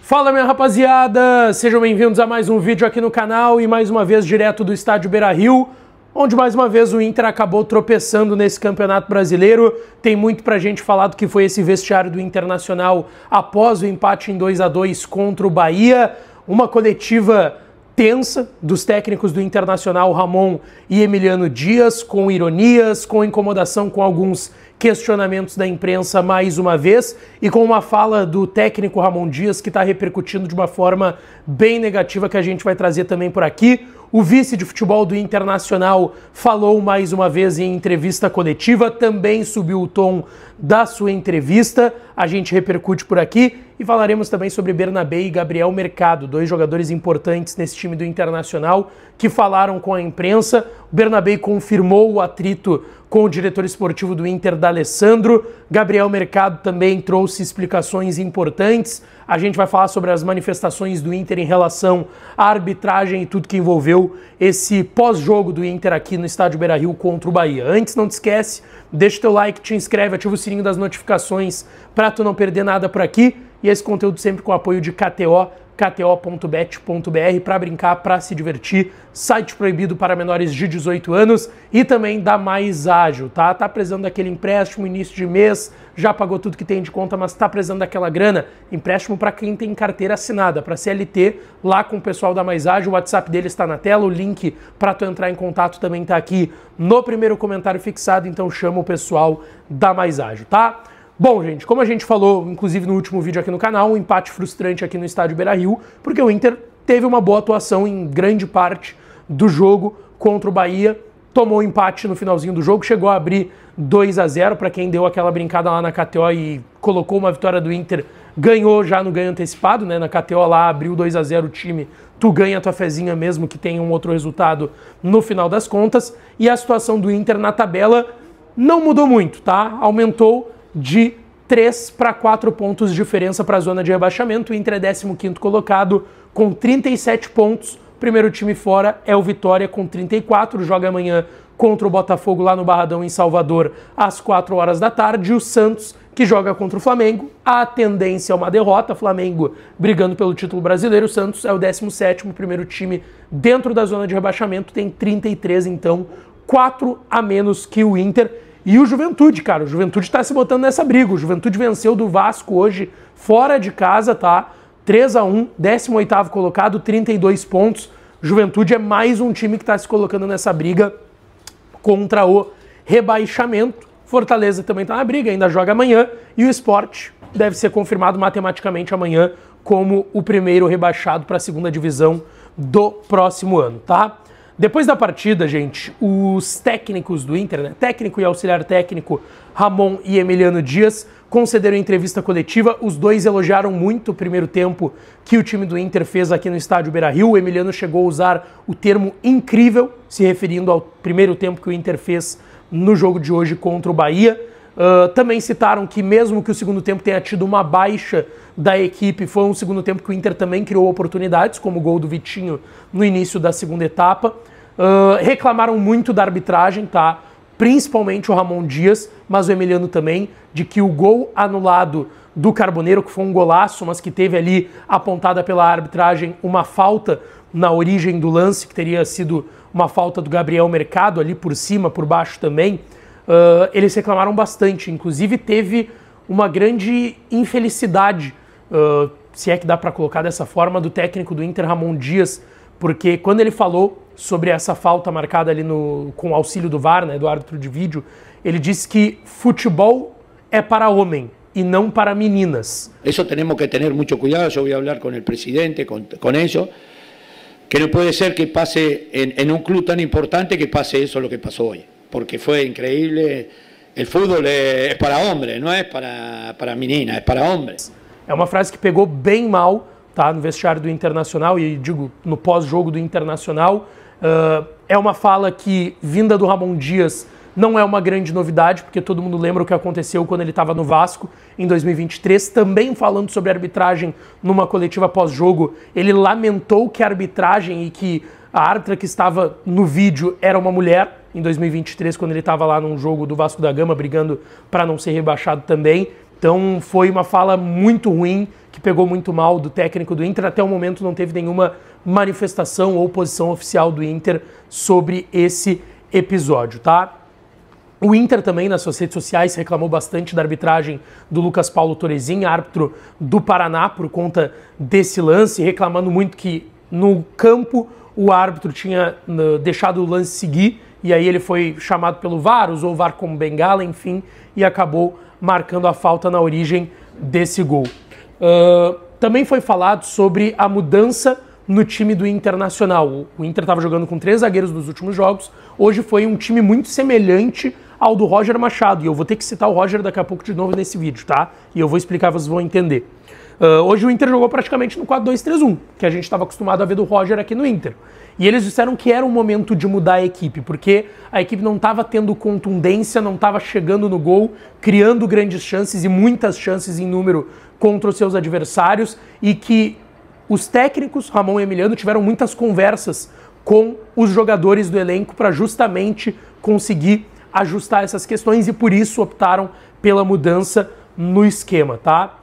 Fala, minha rapaziada! Sejam bem-vindos a mais um vídeo aqui no canal e mais uma vez direto do estádio Beira-Rio, onde mais uma vez o Inter acabou tropeçando nesse Campeonato Brasileiro. Tem muito pra gente falar do que foi esse vestiário do Internacional após o empate em 2-2 contra o Bahia. Uma coletiva tensa dos técnicos do Internacional, Ramon e Emiliano Dias, com ironias, com incomodação com alguns questionamentos da imprensa mais uma vez e com uma fala do técnico Ramon Dias que está repercutindo de uma forma bem negativa que a gente vai trazer também por aqui. O vice de futebol do Internacional falou mais uma vez em entrevista coletiva, também subiu o tom da sua entrevista, a gente repercute por aqui e falaremos também sobre Bernabé e Gabriel Mercado, dois jogadores importantes nesse time do Internacional que falaram com a imprensa. O Bernabé confirmou o atrito com o diretor esportivo do Inter, D'Alessandro. Gabriel Mercado também trouxe explicações importantes. A gente vai falar sobre as manifestações do Inter em relação à arbitragem e tudo que envolveu esse pós-jogo do Inter aqui no estádio Beira-Rio contra o Bahia. Antes, não te esquece, deixa o teu like, te inscreve, ativa o sininho das notificações para tu não perder nada por aqui. E esse conteúdo sempre com o apoio de KTO, kto.bet.br, para brincar, para se divertir, site proibido para menores de 18 anos e também da Mais Ágil, tá? Tá precisando daquele empréstimo, início de mês, já pagou tudo que tem de conta, mas tá precisando daquela grana? Empréstimo para quem tem carteira assinada, para CLT, lá com o pessoal da Mais Ágil, o WhatsApp deles está na tela, o link para tu entrar em contato também está aqui no primeiro comentário fixado, então chama o pessoal da Mais Ágil, tá? Bom, gente, como a gente falou, inclusive no último vídeo aqui no canal, um empate frustrante aqui no estádio Beira-Rio, porque o Inter teve uma boa atuação em grande parte do jogo contra o Bahia, tomou empate no finalzinho do jogo, chegou a abrir 2-0, para quem deu aquela brincada lá na KTO e colocou uma vitória do Inter, ganhou já no ganho antecipado, né? Na KTO lá abriu 2-0 o time, tu ganha a tua fezinha mesmo que tenha um outro resultado no final das contas, e a situação do Inter na tabela não mudou muito, tá? Aumentou de 3 para 4 pontos de diferença para a zona de rebaixamento. O Inter é 15º colocado com 37 pontos. O primeiro time fora é o Vitória com 34. Joga amanhã contra o Botafogo lá no Barradão, em Salvador, às 4 horas da tarde. E o Santos, que joga contra o Flamengo. A tendência é uma derrota. Flamengo brigando pelo título brasileiro. O Santos é o 17º, primeiro time dentro da zona de rebaixamento. Tem 33, então 4 a menos que o Inter. E o Juventude, cara, o Juventude tá se botando nessa briga. O Juventude venceu do Vasco hoje, fora de casa, tá? 3-1, 18º colocado, 32 pontos. Juventude é mais um time que tá se colocando nessa briga contra o rebaixamento. Fortaleza também tá na briga, ainda joga amanhã. E o Sport deve ser confirmado matematicamente amanhã como o primeiro rebaixado para a segunda divisão do próximo ano, tá? Depois da partida, gente, os técnicos do Inter, né, técnico e auxiliar técnico, Ramon e Emiliano Dias, concederam entrevista coletiva. Os dois elogiaram muito o primeiro tempo que o time do Inter fez aqui no estádio Beira-Rio. O Emiliano chegou a usar o termo incrível, se referindo ao primeiro tempo que o Inter fez no jogo de hoje contra o Bahia. Também citaram que mesmo que o segundo tempo tenha tido uma baixa da equipe, foi um segundo tempo que o Inter também criou oportunidades, como o gol do Vitinho no início da segunda etapa. Reclamaram muito da arbitragem, tá? Principalmente o Ramon Dias, mas o Emiliano também, de que o gol anulado do Carboneiro, que foi um golaço, mas que teve ali apontada pela arbitragem uma falta na origem do lance, que teria sido uma falta do Gabriel Mercado ali por cima, por baixo também. Eles reclamaram bastante, inclusive teve uma grande infelicidade, se é que dá para colocar dessa forma, do técnico do Inter, Ramon Dias, porque quando ele falou sobre essa falta marcada ali com o auxílio do VAR, né, do árbitro de vídeo, ele disse que futebol é para homem e não para meninas. Eso tenemos que tener mucho cuidado. Yo voy a hablar con el presidente, con ellos, que no puede ser que pase en un club tan importante que pase eso lo que pasó hoy. Porque fue increíble. El fútbol es para hombres, no es para meninas, es para hombres. É uma frase que pegou bem mal, tá, no vestiário do Internacional, e digo, no pós-jogo do Internacional. É uma fala que, vinda do Ramon Dias, não é uma grande novidade, porque todo mundo lembra o que aconteceu quando ele estava no Vasco, em 2023, também falando sobre arbitragem numa coletiva pós-jogo. Ele lamentou que a arbitragem e que a árbitra que estava no vídeo era uma mulher, em 2023, quando ele estava lá num jogo do Vasco da Gama, brigando para não ser rebaixado também. Então foi uma fala muito ruim, que pegou muito mal do técnico do Inter. Até o momento não teve nenhuma manifestação ou posição oficial do Inter sobre esse episódio, tá? O Inter também, nas suas redes sociais, reclamou bastante da arbitragem do Lucas Paulo Torezin, árbitro do Paraná, por conta desse lance, reclamando muito que no campo o árbitro tinha deixado o lance seguir, e aí ele foi chamado pelo VAR, usou o VAR como bengala, enfim, e acabou marcando a falta na origem desse gol. Também foi falado sobre a mudança no time do Internacional. O Inter estava jogando com 3 zagueiros nos últimos jogos, hoje foi um time muito semelhante ao do Roger Machado, e eu vou ter que citar o Roger daqui a pouco de novo nesse vídeo, tá? E eu vou explicar, vocês vão entender. Hoje o Inter jogou praticamente no 4-2-3-1, que a gente estava acostumado a ver do Roger aqui no Inter. E eles disseram que era um momento de mudar a equipe, porque a equipe não estava tendo contundência, não estava chegando no gol, criando grandes chances e muitas chances em número contra os seus adversários, e que os técnicos, Ramon e Emiliano, tiveram muitas conversas com os jogadores do elenco para justamente conseguir ajustar essas questões, e por isso optaram pela mudança no esquema, tá?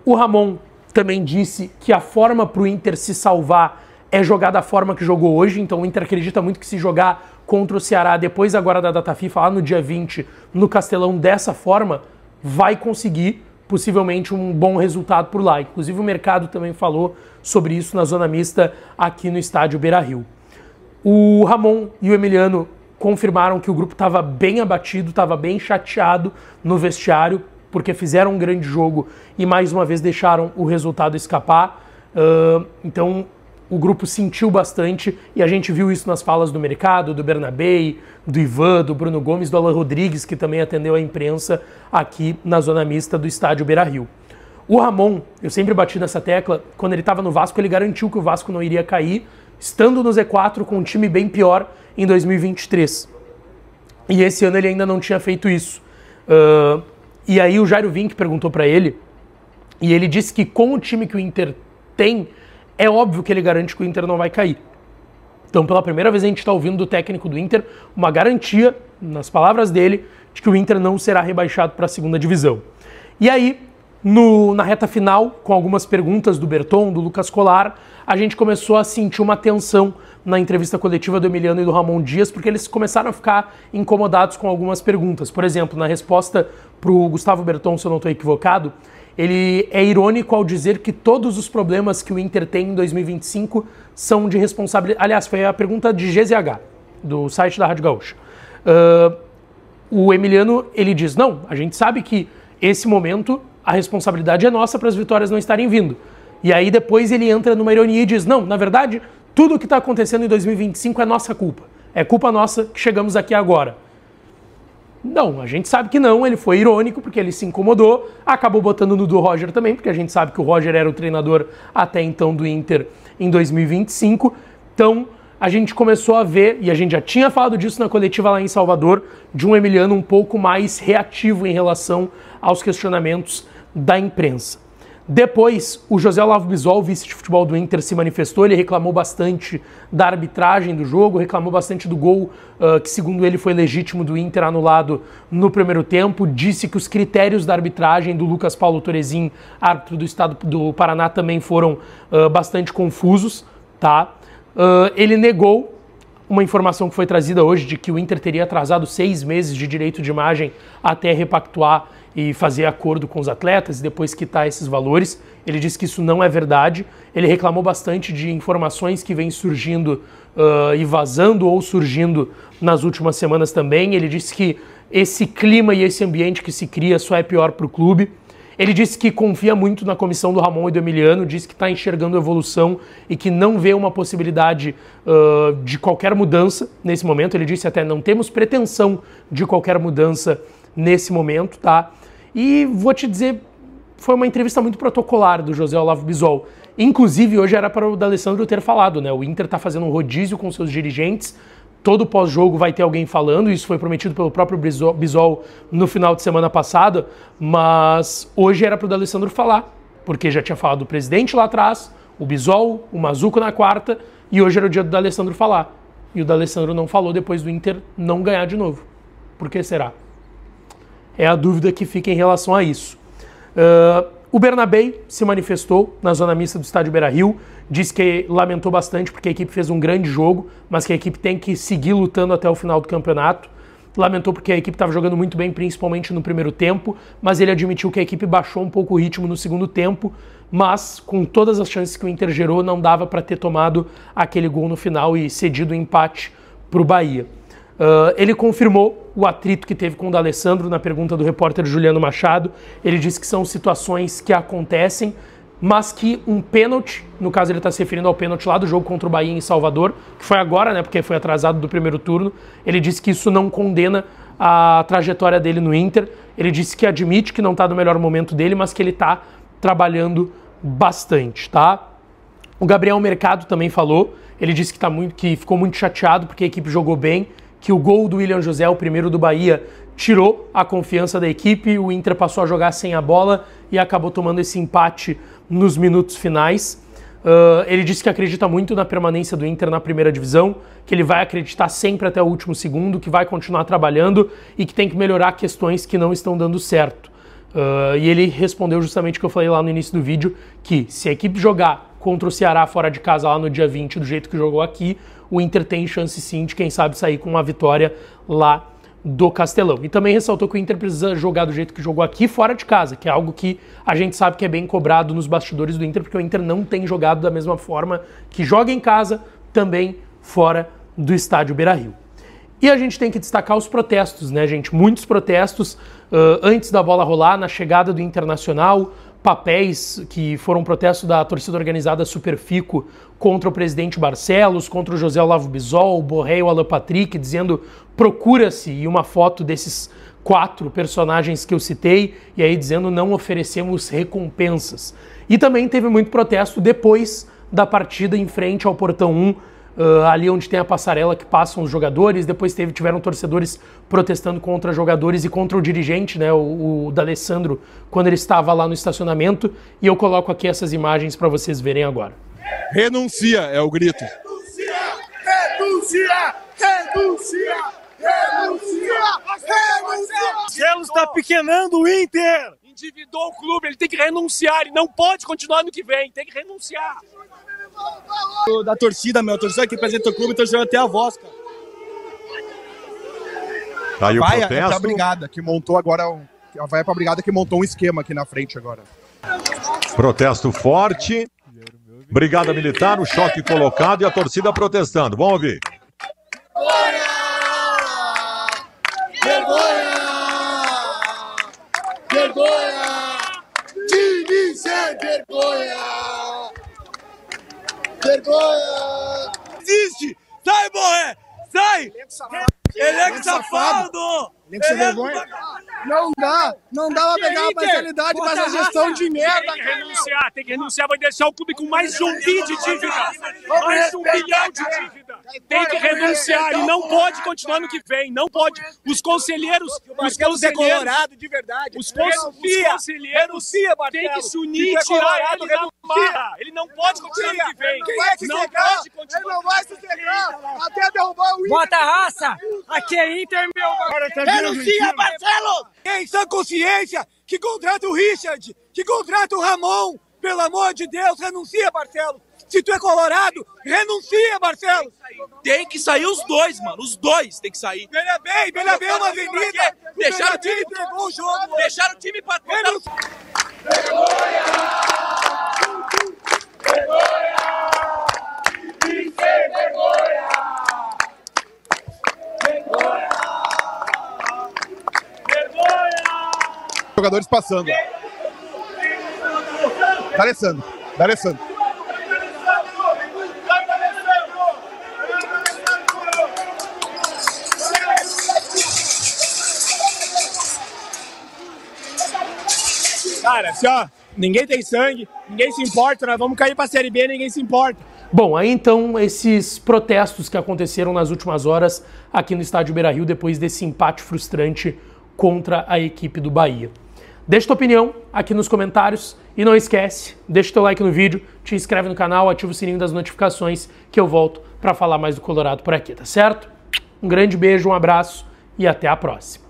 O Ramon também disse que a forma para o Inter se salvar é jogar da forma que jogou hoje, então o Inter acredita muito que se jogar contra o Ceará depois agora da data FIFA, lá no dia 20, no Castelão, dessa forma, vai conseguir possivelmente um bom resultado por lá. Inclusive o mercado também falou sobre isso na zona mista aqui no estádio Beira-Rio. O Ramon e o Emiliano confirmaram que o grupo estava bem abatido, estava bem chateado no vestiário, porque fizeram um grande jogo e mais uma vez deixaram o resultado escapar. Então o grupo sentiu bastante, e a gente viu isso nas falas do mercado, do Bernabé, do Ivan, do Bruno Gomes, do Alan Rodrigues, que também atendeu a imprensa aqui na zona mista do estádio Beira-Rio. O Ramon, eu sempre bati nessa tecla, quando ele estava no Vasco, ele garantiu que o Vasco não iria cair, estando no Z4 com um time bem pior em 2023. E esse ano ele ainda não tinha feito isso. E aí o Jairo Vink perguntou para ele, e ele disse que com o time que o Inter tem, é óbvio que ele garante que o Inter não vai cair. Então, pela primeira vez a gente está ouvindo do técnico do Inter uma garantia, nas palavras dele, de que o Inter não será rebaixado para a segunda divisão. E aí, na reta final, com algumas perguntas do Berton, do Lucas Colar, a gente começou a sentir uma tensão na entrevista coletiva do Emiliano e do Ramon Dias, porque eles começaram a ficar incomodados com algumas perguntas. Por exemplo, na resposta para o Gustavo Berton, se eu não estou equivocado, ele é irônico ao dizer que todos os problemas que o Inter tem em 2025 são de responsabilidade... Aliás, foi a pergunta de GZH, do site da Rádio Gaúcha. O Emiliano, ele diz, não, a gente sabe que esse momento a responsabilidade é nossa para as vitórias não estarem vindo. E aí depois ele entra numa ironia e diz, não, na verdade, tudo o que está acontecendo em 2025 é nossa culpa. É culpa nossa que chegamos aqui agora. Não, a gente sabe que não, ele foi irônico porque ele se incomodou, acabou botando no do Roger também, porque a gente sabe que o Roger era o treinador até então do Inter em 2025. Então a gente começou a ver, e a gente já tinha falado disso na coletiva lá em Salvador, de um Emiliano um pouco mais reativo em relação aos questionamentos da imprensa. Depois, o José Olavo Bisol, vice de futebol do Inter, se manifestou, ele reclamou bastante da arbitragem do jogo, reclamou bastante do gol que, segundo ele, foi legítimo do Inter anulado no primeiro tempo, disse que os critérios da arbitragem do Lucas Paulo Torezin, árbitro do estado do Paraná, também foram bastante confusos, tá? Ele negou uma informação que foi trazida hoje de que o Inter teria atrasado 6 meses de direito de imagem até repactuar e fazer acordo com os atletas e depois quitar esses valores. Ele disse que isso não é verdade. Ele reclamou bastante de informações que vêm surgindo e vazando ou surgindo nas últimas semanas também. Ele disse que esse clima e esse ambiente que se cria só é pior para o clube. Ele disse que confia muito na comissão do Ramon e do Emiliano, disse que está enxergando evolução e que não vê uma possibilidade de qualquer mudança nesse momento. Ele disse até, não temos pretensão de qualquer mudança nesse momento, tá? E vou te dizer, foi uma entrevista muito protocolar do José Olavo Bisol. Inclusive, hoje era para o D'Alessandro ter falado, né? O Inter está fazendo um rodízio com seus dirigentes, todo pós-jogo vai ter alguém falando, isso foi prometido pelo próprio Bisol no final de semana passada, mas hoje era para o D'Alessandro falar, porque já tinha falado o presidente lá atrás, o Bisol, o Mazuco na quarta, e hoje era o dia do D'Alessandro falar. E o D'Alessandro não falou depois do Inter não ganhar de novo. Por que será? É a dúvida que fica em relação a isso. O Bernabei se manifestou na zona mista do estádio Beira-Rio, disse que lamentou bastante porque a equipe fez um grande jogo, mas que a equipe tem que seguir lutando até o final do campeonato. Lamentou porque a equipe estava jogando muito bem, principalmente no primeiro tempo, mas ele admitiu que a equipe baixou um pouco o ritmo no segundo tempo, mas com todas as chances que o Inter gerou, não dava para ter tomado aquele gol no final e cedido o empate para o Bahia. Ele confirmou o atrito que teve com o D'Alessandro na pergunta do repórter Juliano Machado. Ele disse que são situações que acontecem, mas que um pênalti, no caso ele está se referindo ao pênalti lá do jogo contra o Bahia em Salvador, que foi agora, né, porque foi atrasado do primeiro turno, ele disse que isso não condena a trajetória dele no Inter. Ele disse que admite que não está no melhor momento dele, mas que ele está trabalhando bastante, tá? O Gabriel Mercado também falou, ele disse que ficou muito chateado porque a equipe jogou bem, que o gol do William José, o primeiro do Bahia, tirou a confiança da equipe, o Inter passou a jogar sem a bola e acabou tomando esse empate nos minutos finais. Ele disse que acredita muito na permanência do Inter na primeira divisão, que ele vai acreditar sempre até o último segundo, que vai continuar trabalhando e que tem que melhorar questões que não estão dando certo. E ele respondeu justamente o que eu falei lá no início do vídeo, que se a equipe jogar contra o Ceará fora de casa lá no dia 20, do jeito que jogou aqui, o Inter tem chance sim de, quem sabe, sair com uma vitória lá do Castelão. E também ressaltou que o Inter precisa jogar do jeito que jogou aqui fora de casa, que é algo que a gente sabe que é bem cobrado nos bastidores do Inter, porque o Inter não tem jogado da mesma forma que joga em casa, também fora do estádio Beira-Rio. E a gente tem que destacar os protestos, né, gente? Muitos protestos antes da bola rolar, na chegada do Internacional, papéis que foram protestos da torcida organizada Superfico contra o presidente Barcelos, contra o José Olavo Bisol, o Borré e o Alan Patrick, dizendo procura-se, e uma foto desses 4 personagens que eu citei, e aí dizendo não oferecemos recompensas. E também teve muito protesto depois da partida em frente ao Portão 1, ali onde tem a passarela que passam os jogadores. Depois tiveram torcedores protestando contra jogadores e contra o dirigente, né, o D'Alessandro, quando ele estava lá no estacionamento. E eu coloco aqui essas imagens para vocês verem agora. Renuncia é o grito. Renuncia! Renuncia! Renuncia! Renuncia! Renuncia! Barcelos está pequenando o Inter! Endividou o clube, ele tem que renunciar, ele não pode continuar no que vem, tem que renunciar. Da torcida, a torcida que representa o clube, torceu até a voz, cara. Tá aí o vai protesto. pra brigada, que montou agora, vai pra brigada que montou um esquema aqui na frente agora. Protesto forte. Brigada militar, o choque colocado e a torcida protestando. Vamos ouvir. Vergonha! Vergonha! Time sem vergonha! Vergonha! Existe! Sai, Borré! Sai! Elenco safado! Elenco sem vergonha? Não dá pra pegar a parcialidade com essa gestão de merda. Tem que renunciar, vai deixar o clube com mais de 1 bi de dívida. Mais de 1 bilhão de dívida. Tem que renunciar, ele não pode continuar no que vem, não pode. Os conselheiros É colorado de verdade. Os conselheiros têm que se unir e tirar ele da marra. Ele não pode continuar no que vem. Não pode continuar. Ele não vai sossegar até derrubar o Inter. Bota a raça! Aqui é Inter, meu! Renuncia, Barcelos! Quem sã consciência que contrata o Richard, que contrata o Ramon, pelo amor de Deus, renuncia, Barcelos! Se tu é colorado, renuncia, Barcelos! Tem que sair os dois, mano. Os dois tem que sair. Belha bem, uma avenida! Deixaram o time, entregou o jogo! deixaram o time pra Jogadores passando. D'Alessandro. Cara, assim, ó, ninguém tem sangue, ninguém se importa, nós vamos cair pra Série B, ninguém se importa. Bom, aí então esses protestos que aconteceram nas últimas horas aqui no estádio Beira-Rio depois desse empate frustrante contra a equipe do Bahia. Deixa tua opinião aqui nos comentários e não esquece, deixa teu like no vídeo, te inscreve no canal, ativa o sininho das notificações que eu volto para falar mais do Colorado por aqui, tá certo? Um grande beijo, um abraço e até a próxima.